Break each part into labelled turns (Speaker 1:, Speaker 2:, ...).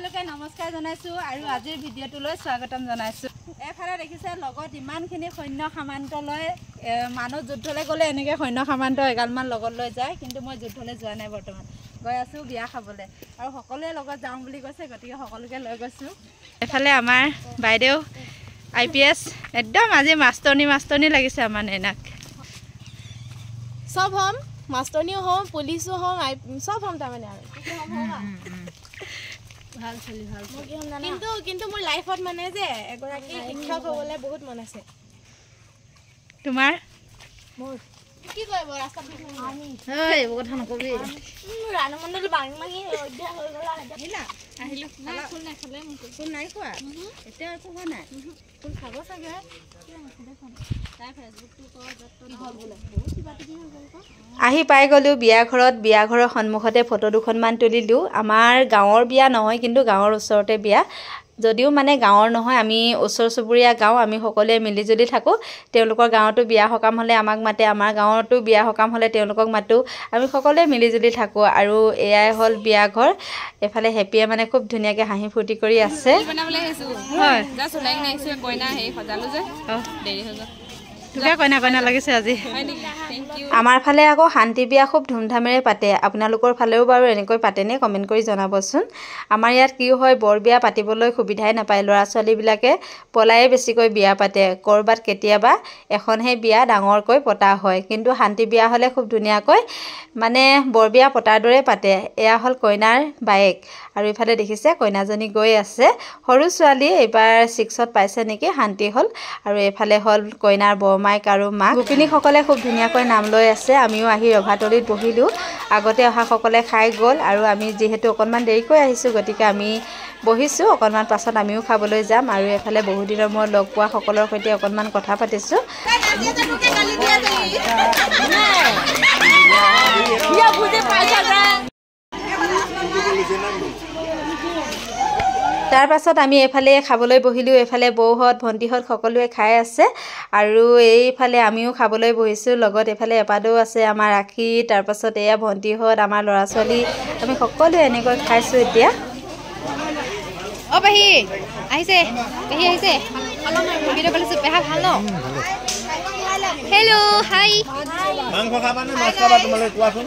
Speaker 1: সকলোকে নমস্কাৰ জনাইছো আৰু আজিৰ ভিডিঅ'টোলৈ স্বাগতম জনাইছো। এফালে দেখিছে লগত ইমানখিনি সৈন্য সামান্ত লৈ মানুহ যুদ্ধলৈ গ'লে এনেকৈ সৈন্য সামান্ত এগালমান লগত লৈ যায়, কিন্তু মই যুদ্ধলৈ যোৱা নাই বৰ্তমান। গৈ আছো বিয়া খাবলৈ আৰু সকলোৱে লগত যাওঁ বুলি কৈছে, গতিকে সকলোকে লৈ গৈছোঁ। এফালে আমাৰ বাইদেউ IPS একদম আজি মাষ্টৰনি লাগিছে আমাৰ নেনাক।
Speaker 2: সব হম মাষ্টৰনিও হম পুলিচো হম সব হম তাৰমানে আৰু ভাল চলি ভাল কিন্তু মোৰ লাইফত মানে যে এগৰাকী শিক্ষক হ'বলৈ বহুত মন আছে।
Speaker 1: তোমাৰ
Speaker 2: মোৰ কি কৰিব ৰাস্তা আমি
Speaker 1: এই কথা নকবি
Speaker 2: ৰাণমণ্ডল বাংমাগি অধ্যা হৈ গলা আহিলা আহিলো ফুল নাই খালে ফুল নাই কোৱা এতিয়া একো হোৱা নাই ফুল খাব চাগে তাই ফেচবুকটো কয় যত হ'ল বোলে বহুত কিবা কিবি হৈ গ'ল
Speaker 1: আহি পাই গ'লো বিয়া ঘৰত। বিয়া ঘৰৰ সন্মুখতে ফটো দুখনমান তুলিলোঁ। আমাৰ গাঁৱৰ বিয়া নহয়, কিন্তু গাঁৱৰ ওচৰতে বিয়া, যদিও মানে গাঁৱৰ নহয়, আমি ওচৰ চুবুৰীয়া গাঁও, আমি সকলোৱে মিলিজুলি থাকোঁ। তেওঁলোকৰ গাঁৱতো বিয়া সকাম হ'লে আমাক মাতে, আমাৰ গাঁৱতো বিয়া সকাম হ'লে তেওঁলোকক মাতোঁ। আমি সকলোৱে মিলিজুলি থাকোঁ। আৰু এয়াই হ'ল বিয়া ঘৰ। এফালে হেপিয়ে মানে খুব ধুনীয়াকৈ হাঁহি ফূৰ্তি কৰি আছে। হয় তোকে কইনা লাগিছে আজি। আমাৰ ফালে আকৌ শান্তি বিয়া খুব ধুমধামেৰে পাতে। আপোনালোকৰ ফালেও বাৰু এনেকৈ পাতেনে? কমেণ্ট কৰি জনাবচোন। আমাৰ ইয়াত কি হয়, বৰ বিয়া পাতিবলৈ সুবিধাই নাপায়। ল'ৰা ছোৱালীবিলাকে পলায়ে বেছিকৈ বিয়া পাতে। ক'ৰবাত কেতিয়াবা এখনহে বিয়া ডাঙৰকৈ পতা হয়, কিন্তু শান্তি বিয়া হ'লে খুব ধুনীয়াকৈ মানে বৰ বিয়া পতাৰ দৰে পাতে। এয়া হ'ল কইনাৰ বায়েক, আৰু ইফালে দেখিছে কইনাজনী গৈ আছে। সৰু ছোৱালী, এইবাৰ 6ত পাইছে নেকি। শান্তি হ'ল, আৰু এইফালে হ'ল কইনাৰ বৰমাইক আৰু মাক। গোপিনীসকলে খুব ধুনীয়াকৈ নাম লৈ আছে। আমিও আহি ৰভাতলিত বহিলোঁ। আগতে অহাসকলে খাই গ'ল, আৰু আমি যিহেতু অকণমান দেৰিকৈ আহিছোঁ, গতিকে আমি বহিছোঁ। অকণমান পাছত আমিও খাবলৈ যাম। আৰু এফালে বহুদিনৰ মূৰত লগ পোৱা সকলৰ সৈতে অকণমান কথা পাতিছোঁ। তাৰ পাছত আমি এইফালে খাবলৈ বহিলোঁ। এইফালে বৌহঁত ভণ্টিহঁত সকলোৱে খাই আছে, আৰু এইফালে আমিও খাবলৈ বহিছোঁ। লগত এইফালে এপাদৌ আছে আমাৰ ৰাখি, তাৰপাছত এয়া ভণ্টিহঁত, আমাৰ ল'ৰা ছোৱালী, আমি সকলোৱে এনেকৈ খাইছোঁ এতিয়া।
Speaker 3: পেহী আহিছে, পেহী আহিছে, ভিডিঅ' কৰিছোঁ। পেহা ভাল ন? হেল্ল' হাই।
Speaker 4: মাংস খাবা নে মাছ খাবা তোমালোকে কোৱাচোন?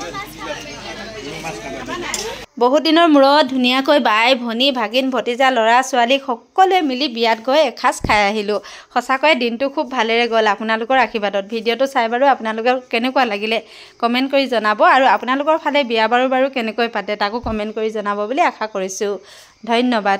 Speaker 1: বহুত দিনৰ মূৰত ধুনীয়াকৈ বাই ভনী ভাগিন ভতিজা ল'ৰা ছোৱালী সকলোৱে মিলি বিয়াত গৈ এসাঁজ খাই আহিলোঁ। সঁচাকৈ দিনটো খুব ভালেৰে গ'ল আপোনালোকৰ আশীৰ্বাদত। ভিডিঅ'টো চাই বাৰু আপোনালোকৰ কেনেকুৱা লাগিলে কমেণ্ট কৰি জনাব, আৰু আপোনালোকৰ ফালে বিয়া বাৰু কেনেকৈ পাতে তাকো কমেণ্ট কৰি জনাব বুলি আশা কৰিছোঁ। ধন্যবাদ।